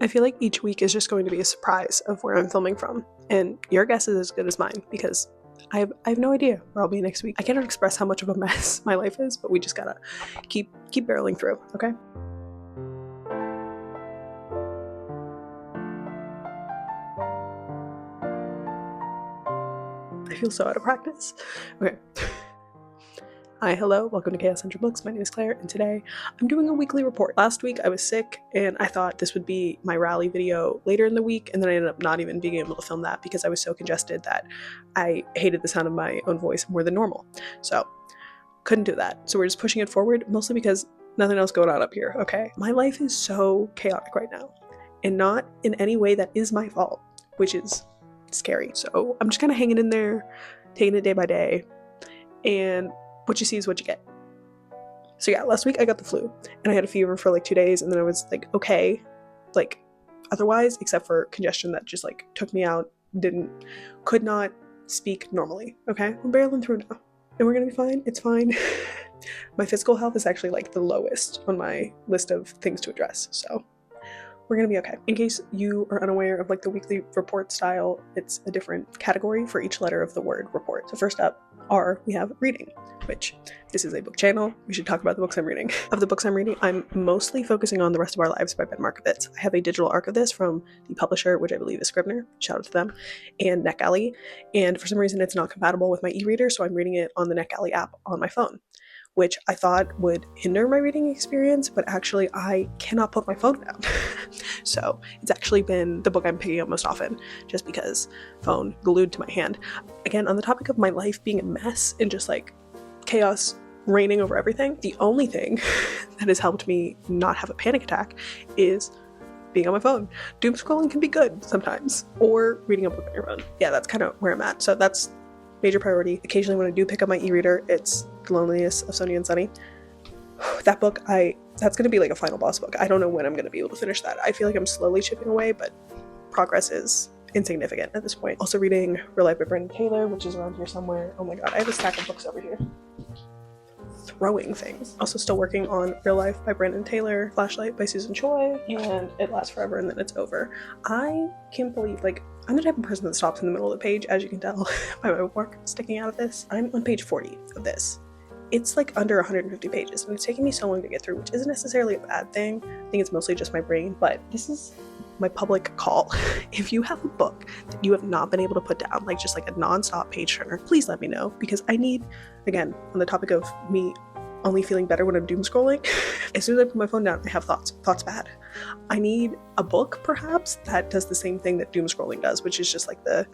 I feel like each week is just going to be a surprise of where I'm filming from, and your guess is as good as mine because I have no idea where I'll be next week. I cannot express how much of a mess my life is, but we just gotta keep barreling through, okay? I feel so out of practice. Okay. Hi, hello, welcome to Chaos Central Books. My name is Claire, and today I'm doing a weekly report. Last week I was sick, and I thought this would be my rally video later in the week, and then I ended up not even being able to film that because I was so congested that I hated the sound of my own voice more than normal. So, couldn't do that. So we're just pushing it forward, mostly because nothing else going on up here, okay? My life is so chaotic right now, and not in any way that is my fault, which is scary. So I'm just kind of hanging in there, taking it day by day, and what you see is what you get. So yeah, last week I got the flu and I had a fever for like 2 days, and then I was like okay, like otherwise except for congestion that just like took me out, could not speak normally. Okay, I'm barreling through now and we're gonna be fine. It's fine. My physical health is actually like the lowest on my list of things to address, so we're gonna be okay. In case you are unaware of like the weekly report style, it's a different category for each letter of the word report. So first up, R, we have reading, which this is a book channel. We should talk about the books I'm reading. Of the books I'm reading, I'm mostly focusing on The Rest of Our Lives by markovits. I have a digital arc of this from the publisher, which I believe is Scribner, shout out to them, and NetGalley. And for some reason it's not compatible with my e-reader, so I'm reading it on the NetGalley app on my phone, which I thought would hinder my reading experience, but actually I cannot put my phone down. So it's actually been the book I'm picking up most often, just because phone glued to my hand. Again, on the topic of my life being a mess and just like chaos reigning over everything, the only thing that has helped me not have a panic attack is being on my phone. Doom scrolling can be good sometimes, or reading a book on your phone. Yeah, that's kind of where I'm at. So that's major priority. Occasionally when I do pick up my e-reader, it's The Loneliness of Sonia and Sunny. That book, that's going to be like a final boss book. I don't know when I'm going to be able to finish that. I feel like I'm slowly chipping away, but progress is insignificant at this point. Also reading Real Life by Brandon Taylor, which is around here somewhere. Oh my god, I have a stack of books over here. Throwing things. Also still working on Real Life by Brandon Taylor, Flashlight by Susan Choi, and It Lasts Forever and Then It's Over. I can't believe, like, I'm the type of person that stops in the middle of the page, as you can tell by my bookmark sticking out of this. I'm on page 40 of this. It's like under 150 pages, and it's taking me so long to get through, which isn't necessarily a bad thing. I think it's mostly just my brain, but this is my public call. If you have a book that you have not been able to put down, like just like a non-stop page turner, please let me know, because I need, again, on the topic of me only feeling better when I'm doom scrolling, as soon as I put my phone down, I have thoughts bad. I need a book perhaps that does the same thing that doom scrolling does, which is just like the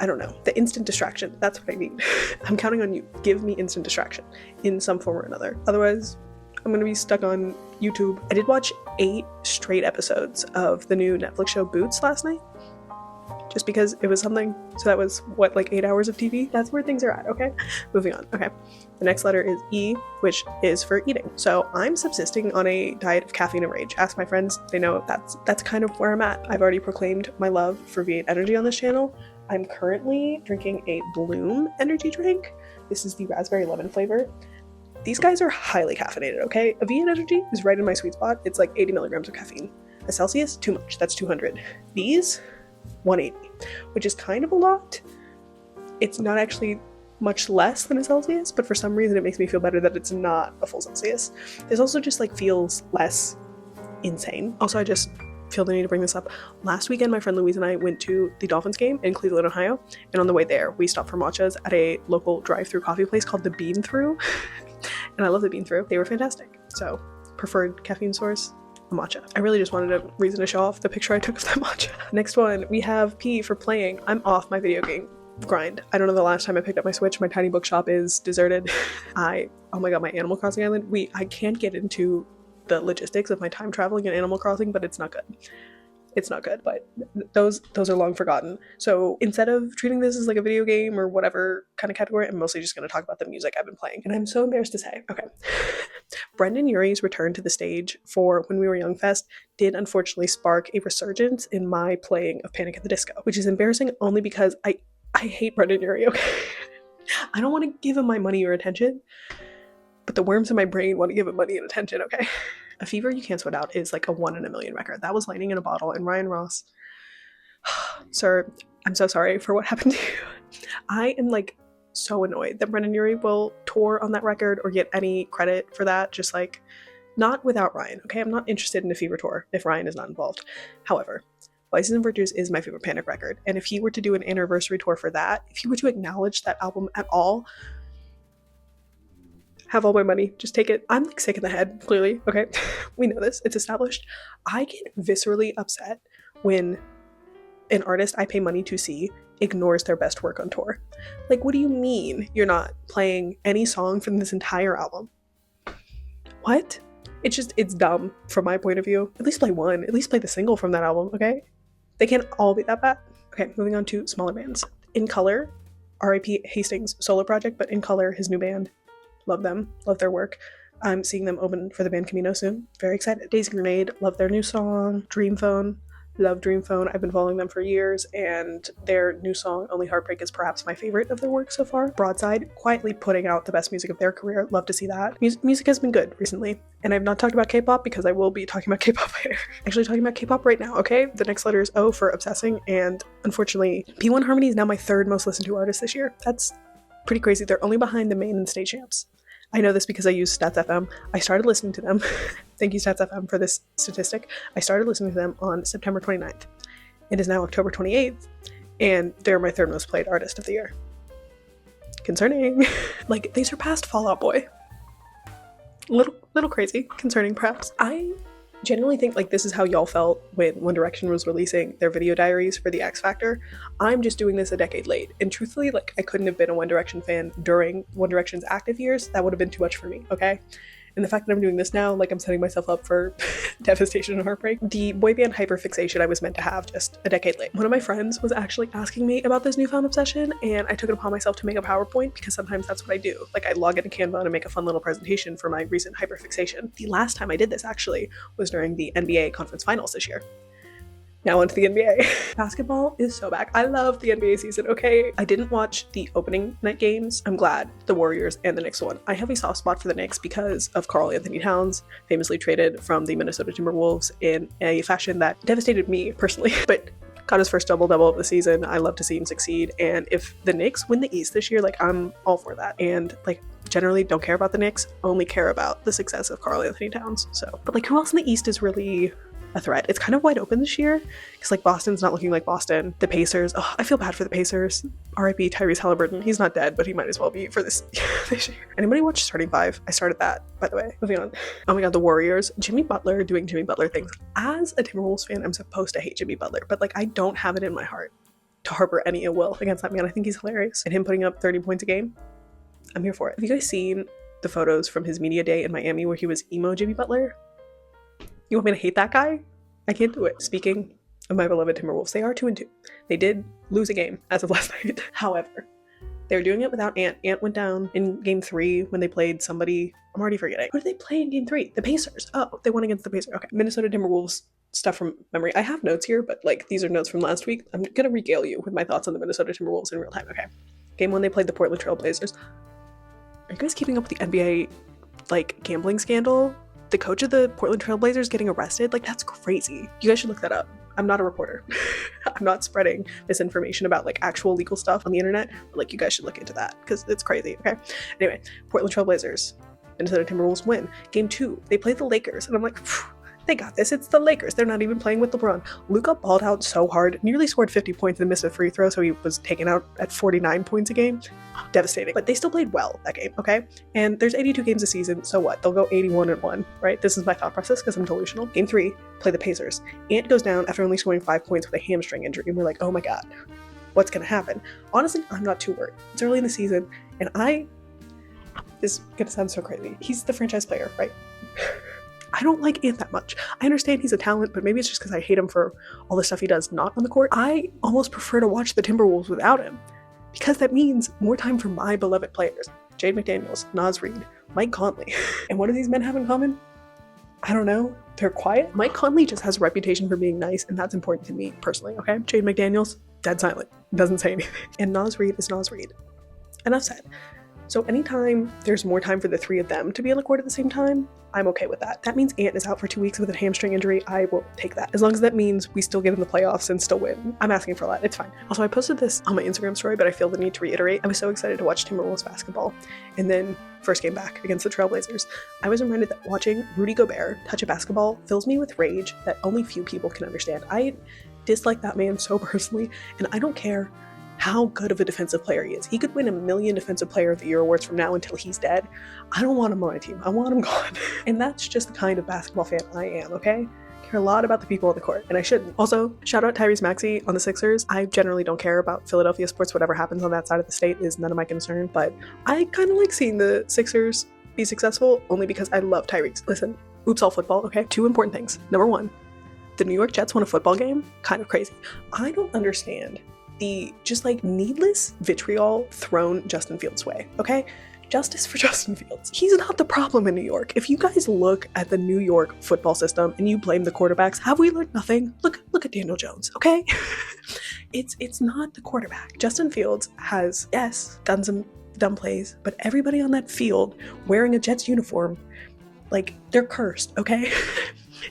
instant distraction. That's what I need. I'm counting on you. Give me instant distraction in some form or another. Otherwise, I'm gonna be stuck on YouTube. I did watch 8 straight episodes of the new Netflix show Boots last night, just because it was something. So that was, what, like 8 hours of TV? That's where things are at, okay? Moving on, okay. The next letter is E, which is for eating. So I'm subsisting on a diet of caffeine and rage. Ask my friends, they know that's kind of where I'm at. I've already proclaimed my love for V8 energy on this channel. I'm currently drinking a Bloom energy drink. This is the raspberry lemon flavor. These guys are highly caffeinated, okay? A V8 energy is right in my sweet spot. It's like 80 milligrams of caffeine. A Celsius, too much, that's 200. These, 180, which is kind of a lot. It's not actually much less than a Celsius, but for some reason it makes me feel better that it's not a full Celsius. This also just like feels less insane. Also, I just feel the need to bring this up. Last weekend, my friend Louise and I went to the Dolphins game in Cleveland, Ohio, and on the way there, we stopped for matchas at a local drive-through coffee place called the Bean Through, and I love the Bean Through. They were fantastic. So, preferred caffeine source, a matcha. I really just wanted a reason to show off the picture I took of that matcha. Next one, we have P for playing. I'm off my video game grind. I don't know the last time I picked up my Switch. My tiny bookshop is deserted. Oh my god, my Animal Crossing island. I can't get into the logistics of my time traveling in Animal Crossing, but it's not good. It's not good, but those are long forgotten. So instead of treating this as like a video game or whatever kind of category, I'm mostly just going to talk about the music I've been playing. And I'm so embarrassed to say, okay, Brendan Urie's return to the stage for When We Were Young Fest did unfortunately spark a resurgence in my playing of Panic at the Disco, which is embarrassing only because I hate Brendan Urie, okay? I don't want to give him my money or attention, but the worms in my brain want to give him money and attention, okay? A Fever You Can't Sweat Out is like a 1 in a million record. That was lightning in a bottle. And Ryan Ross, sir, I'm so sorry for what happened to you. I am like so annoyed that Brendan Urie will tour on that record or get any credit for that. Just like, not without Ryan, okay? I'm not interested in a Fever tour if Ryan is not involved. However, Vices and Virtues is my favorite Panic record, and if he were to do an anniversary tour for that, if he were to acknowledge that album at all, have all my money, just take it. I'm like sick in the head, clearly, okay? We know this, it's established. I get viscerally upset when an artist I pay money to see ignores their best work on tour. Like, what do you mean you're not playing any song from this entire album? What? It's dumb from my point of view. At least play one, at least play the single from that album, okay? They can't all be that bad. Okay, moving on to smaller bands. In Color, R.e.p. Hastings' solo project, but In Color, his new band. Love them, love their work. I'm seeing them open for the band Camino soon. Very excited. Daisy Grenade, love their new song. Dream Phone, love Dream Phone. I've been following them for years, and their new song, Only Heartbreak, is perhaps my favorite of their work so far. Broadside, quietly putting out the best music of their career. Love to see that. Music has been good recently, and I've not talked about K-pop because I will be talking about K-pop later. Actually talking about K-pop right now, okay? The next letter is O for Obsessing, and unfortunately, P1 Harmony is now my third most listened to artist this year. That's pretty crazy. They're only behind the main and state champs. I know this because I use Stats FM. I started listening to them. Thank you, Stats FM, for this statistic. I started listening to them on September 29th. It is now October 28th, and they're my third most played artist of the year. Concerning. Like, they surpassed Fall Out Boy. Little crazy. Concerning, perhaps. I genuinely think like this is how y'all felt when One Direction was releasing their video diaries for the X Factor. I'm just doing this a decade late, and truthfully, like, I couldn't have been a One Direction fan during One Direction's active years. That would have been too much for me, okay? And the fact that I'm doing this now, like, I'm setting myself up for devastation and heartbreak. The boy band hyperfixation I was meant to have just a decade late. One of my friends was actually asking me about this newfound obsession, and I took it upon myself to make a PowerPoint because sometimes that's what I do. Like, I log into Canva and make a fun little presentation for my recent hyperfixation. The last time I did this, actually, was during the NBA conference finals this year. Now onto the NBA. Basketball is so back. I love the NBA season, okay? I didn't watch the opening night games. I'm glad the Warriors and the Knicks won. I have a soft spot for the Knicks because of Karl Anthony Towns, famously traded from the Minnesota Timberwolves in a fashion that devastated me personally, but got his first double-double of the season. I love to see him succeed, and if the Knicks win the East this year, like, I'm all for that. And like, generally don't care about the Knicks, only care about the success of Karl Anthony Towns. So, but like, who else in the East is really a threat? It's kind of wide open this year because like Boston's not looking like Boston. The Pacers, oh, I feel bad for the Pacers. R.i.p. Tyrese Halliburton. He's not dead, but he might as well be for this year. Anybody watch Starting Five? I started that, by the way. Moving on. Oh my god, the Warriors. Jimmy Butler doing Jimmy Butler things. As a Timberwolves fan, I'm supposed to hate Jimmy Butler, but like, I don't have it in my heart to harbor any ill will against that man. I think he's hilarious, and him putting up 30 points a game, I'm here for it. Have you guys seen the photos from his media day in Miami where he was emo Jimmy Butler? You want me to hate that guy? I can't do it. Speaking of my beloved Timberwolves, they are 2-2. They did lose a game as of last night. However, they're doing it without Ant. Ant went down in game 3 when they played somebody. I'm already forgetting. Who did they play in game 3? The Pacers. Oh, they won against the Pacers. Okay. Minnesota Timberwolves stuff from memory. I have notes here, but like, these are notes from last week. I'm gonna regale you with my thoughts on the Minnesota Timberwolves in real time. Okay. Game 1, they played the Portland Trail Blazers. Are you guys keeping up with the NBA like gambling scandal? The coach of the Portland Trail Blazers getting arrested? Like, that's crazy. You guys should look that up. I'm not a reporter. I'm not spreading misinformation about like actual legal stuff on the internet, but like, you guys should look into that because it's crazy, okay? Anyway, Portland Trail Blazers, Minnesota Timberwolves win. Game 2, they played the Lakers, and I'm like, they got this. It's the Lakers. They're not even playing with LeBron. Luka balled out so hard, nearly scored 50 points and missed a free throw, so he was taken out at 49 points a game. Devastating. But they still played well that game, okay? And there's 82 games a season, so what? They'll go 81-1, right? This is my thought process because I'm delusional. Game 3, play the Pacers. Ant goes down after only scoring 5 points with a hamstring injury, and we're like, oh my god, what's gonna happen? Honestly, I'm not too worried. It's early in the season, and this is gonna sound so crazy. He's the franchise player, right? I don't like Ant that much. I understand he's a talent, but maybe it's just because I hate him for all the stuff he does not on the court. I almost prefer to watch the Timberwolves without him, because that means more time for my beloved players. Jade McDaniels, Naz Reid, Mike Conley. And what do these men have in common? I don't know. They're quiet. Mike Conley just has a reputation for being nice, and that's important to me personally, okay? Jade McDaniels, dead silent, doesn't say anything. And Naz Reid is Naz Reid. Enough said. So anytime there's more time for the three of them to be on the court at the same time, I'm okay with that. That means Ant is out for 2 weeks with a hamstring injury. I will take that. As long as that means we still get in the playoffs and still win. I'm asking for a lot. It's fine. Also, I posted this on my Instagram story, but I feel the need to reiterate. I was so excited to watch Timberwolves basketball. And then first game back against the Trailblazers, I was reminded that watching Rudy Gobert touch a basketball fills me with rage that only few people can understand. I dislike that man so personally, and I don't care how good of a defensive player he is. He could win a million Defensive Player of the Year awards from now until he's dead. I don't want him on my team. I want him gone. And that's just the kind of basketball fan I am, okay? I care a lot about the people on the court, and I shouldn't. Also, shout out Tyrese Maxey on the Sixers. I generally don't care about Philadelphia sports. Whatever happens on that side of the state is none of my concern, but I kind of like seeing the Sixers be successful only because I love Tyrese. Listen, oops all football, okay? 2 important things. Number 1, the New York Jets won a football game. Kind of crazy. I don't understand the just like needless vitriol thrown Justin Fields' way, okay? Justice for Justin Fields. He's not the problem in New York. If you guys look at the New York football system and you blame the quarterbacks, have we learned nothing? Look at Daniel Jones, okay? It's not the quarterback. Justin Fields has, yes, done some dumb plays, but everybody on that field wearing a Jets uniform, like, they're cursed, okay?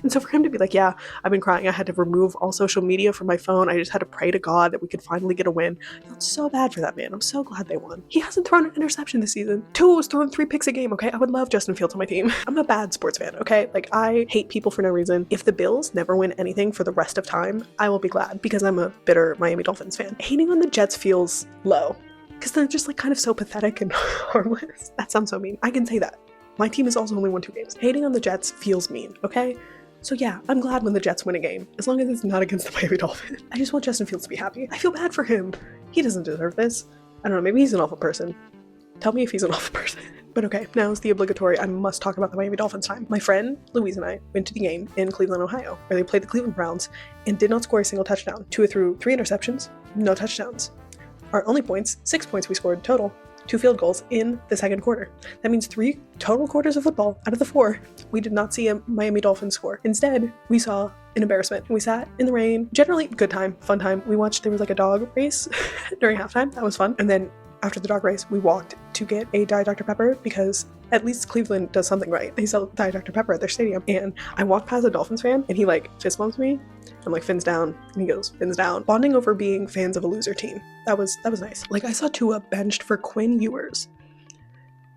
And so for him to be like, yeah, I've been crying. I had to remove all social media from my phone. I just had to pray to God that we could finally get a win. I felt so bad for that man. I'm so glad they won. He hasn't thrown an interception this season. Tua was throwing 3 picks a game, okay? I would love Justin Fields on my team. I'm a bad sports fan, okay? Like, I hate people for no reason. If the Bills never win anything for the rest of time, I will be glad because I'm a bitter Miami Dolphins fan. Hating on the Jets feels low because they're just like kind of so pathetic and harmless. That sounds so mean. I can say that. My team has also only won 2 games. Hating on the Jets feels mean, okay? So yeah, I'm glad when the Jets win a game, as long as it's not against the Miami Dolphins. I just want Justin Fields to be happy. I feel bad for him. He doesn't deserve this. I don't know, maybe he's an awful person. Tell me if he's an awful person. But okay, now is the obligatory, I must talk about the Miami Dolphins time. My friend Louise and I went to the game in Cleveland, Ohio, where they played the Cleveland Browns and did not score a single touchdown. Tua threw 3 interceptions, no touchdowns. Our only points, 6 points we scored total, 2 field goals in the second quarter. That means 3 total quarters of football out of the 4. We did not see a Miami Dolphins score. Instead, we saw an embarrassment. We sat in the rain. Generally, good time, fun time. We watched, there was like a dog race during halftime. That was fun. And then after the dog race, we walked to get a Diet Dr. Pepper because at least Cleveland does something right. They sell Diet Dr. Pepper at their stadium. And I walked past a Dolphins fan and he like fist bumps me. I'm like, fins down. And he goes, fins down. Bonding over being fans of a loser team. That was nice. Like, I saw Tua benched for Quinn Ewers.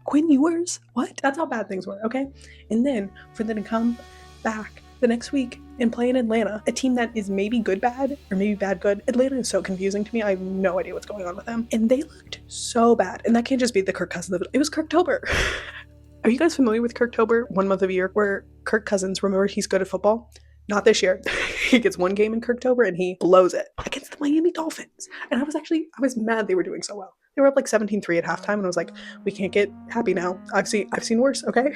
Quinn Ewers? What? That's how bad things were, okay? And then for them to come back the next week and play in Atlanta, a team that is maybe good bad or maybe bad good. Atlanta is so confusing to me. I have no idea what's going on with them. And they looked so bad. And that can't just be the Kirk Cousins of it. It was Kirktober. Are you guys familiar with Kirktober? 1 month of a year where Kirk Cousins, remember, he's good at football. Not this year. He gets 1 game in Kirktober and he blows it against the Miami Dolphins. And I was mad they were doing so well. They were up like 17-3 at halftime and I was like, we can't get happy now. I've seen worse, okay?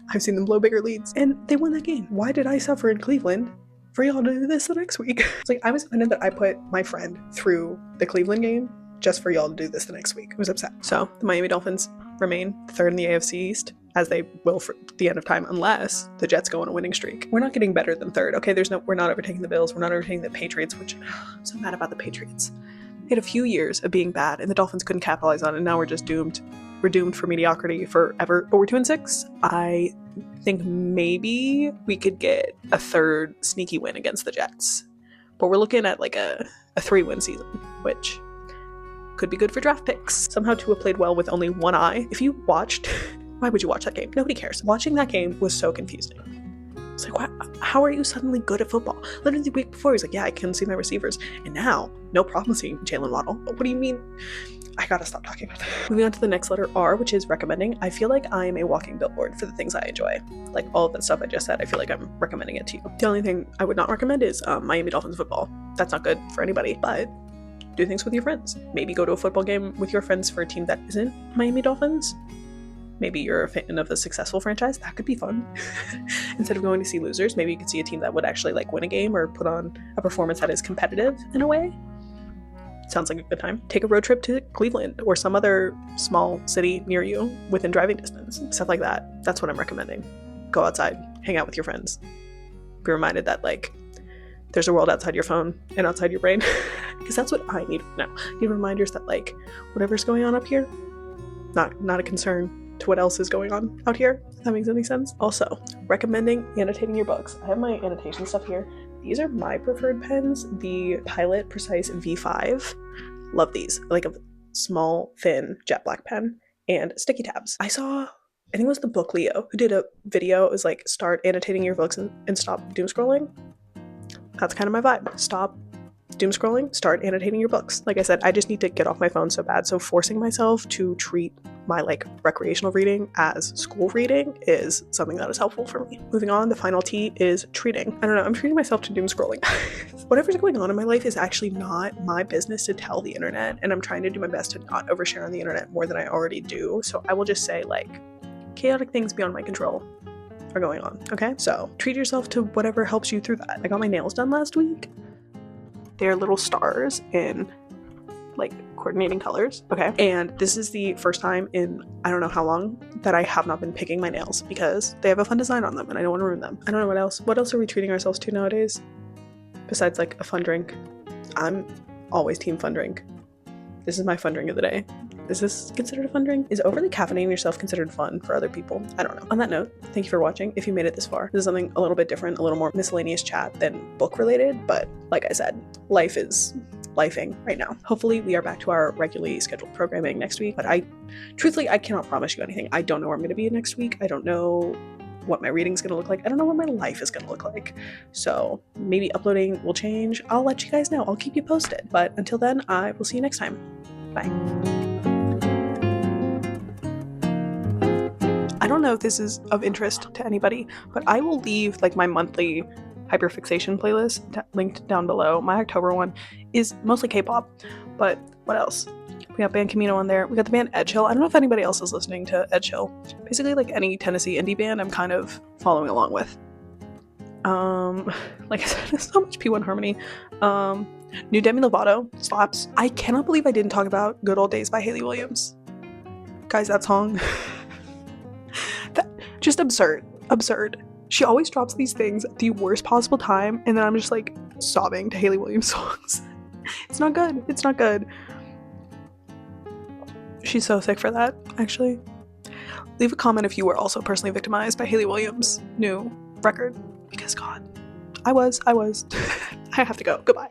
I've seen them blow bigger leads. And they won that game. Why did I suffer in Cleveland for y'all to do this the next week? It's like, I was offended that I put my friend through the Cleveland game just for y'all to do this the next week. I was upset. So the Miami Dolphins remain 3rd in the AFC East, as they will for the end of time, unless the Jets go on a winning streak. We're not getting better than 3rd. Okay, we're not overtaking the Bills. We're not overtaking the Patriots, which I'm so mad about the Patriots. They had a few years of being bad, and the Dolphins couldn't capitalize on it, and now we're just doomed. We're doomed for mediocrity forever. But we're 2-6. I think maybe we could get a 3rd sneaky win against the Jets. But we're looking at like a 3-win season, which could be good for draft picks. Somehow Tua played well with only 1 eye. If you watched, why would you watch that game? Nobody cares. Watching that game was so confusing. It's like, how are you suddenly good at football? Literally the week before, he's like, yeah, I can see my receivers. And now, no problem seeing Jalen Waddle. But what do you mean? I gotta stop talking about that. Moving on to the next letter, R, which is recommending. I feel like I am a walking billboard for the things I enjoy. Like all of that stuff I just said, I feel like I'm recommending it to you. The only thing I would not recommend is Miami Dolphins football. That's not good for anybody, but do things with your friends. Maybe go to a football game with your friends for a team that isn't Miami Dolphins. Maybe you're a fan of a successful franchise. That could be fun. Instead of going to see losers, maybe you could see a team that would actually like win a game or put on a performance that is competitive in a way. Sounds like a good time. Take a road trip to Cleveland or some other small city near you within driving distance. Stuff like that. That's what I'm recommending. Go outside, hang out with your friends. Be reminded that like there's a world outside your phone and outside your brain. Because that's what I need now. I need reminders that like whatever's going on up here, not a concern to what else is going on out here, if that makes any sense. Also, recommending annotating your books. I have my annotation stuff here. These are my preferred pens, the Pilot Precise V5. Love these. Like a small, thin, jet black pen, and sticky tabs. I saw, I think it was the Book Leo, who did a video. It was like, start annotating your books and stop doom scrolling. That's kind of my vibe. Stop doom scrolling, start annotating your books. Like I said, I just need to get off my phone so bad, so forcing myself to treat my like recreational reading as school reading is something that is helpful for me. Moving on, the final T is treating. I don't know, I'm treating myself to doom scrolling. Whatever's going on in my life is actually not my business to tell the internet, and I'm trying to do my best to not overshare on the internet more than I already do. So I will just say, like, chaotic things beyond my control are going on, okay? So treat yourself to whatever helps you through that. I got my nails done last week. They're little stars in like coordinating colors, okay? And this is the first time in I don't know how long that I have not been picking my nails because they have a fun design on them and I don't want to ruin them. I don't know what else. What else are we treating ourselves to nowadays? Besides like a fun drink. I'm always team fun drink. This is my fun drink of the day. Is this considered a fun drink? Is overly caffeinating yourself considered fun for other people? I don't know. On that note, thank you for watching. If you made it this far, this is something a little bit different, a little more miscellaneous chat than book related, but like I said, life is lifing right now. Hopefully we are back to our regularly scheduled programming next week, but truthfully, I cannot promise you anything. I don't know where I'm going to be next week. I don't know what my reading's going to look like. I don't know what my life is going to look like. So maybe uploading will change. I'll let you guys know. I'll keep you posted. But until then, I will see you next time. Bye. I don't know if this is of interest to anybody, but I will leave like my monthly hyperfixation playlist linked down below. My October one is mostly K-pop, but what else? We got band Camino on there. We got the band Edgehill. I don't know if anybody else is listening to Edgehill. Basically, like any Tennessee indie band, I'm kind of following along with. Like I said, there's so much P1 Harmony. New Demi Lovato slaps. I cannot believe I didn't talk about Good Old Days by Hayley Williams. Guys, that song. Just absurd. She always drops these things at the worst possible time, and then I'm just like sobbing to Hayley Williams songs. It's not good. She's so sick for that, actually. Leave a comment if you were also personally victimized by Hayley Williams' new record, because God, I was. I have to go. Goodbye.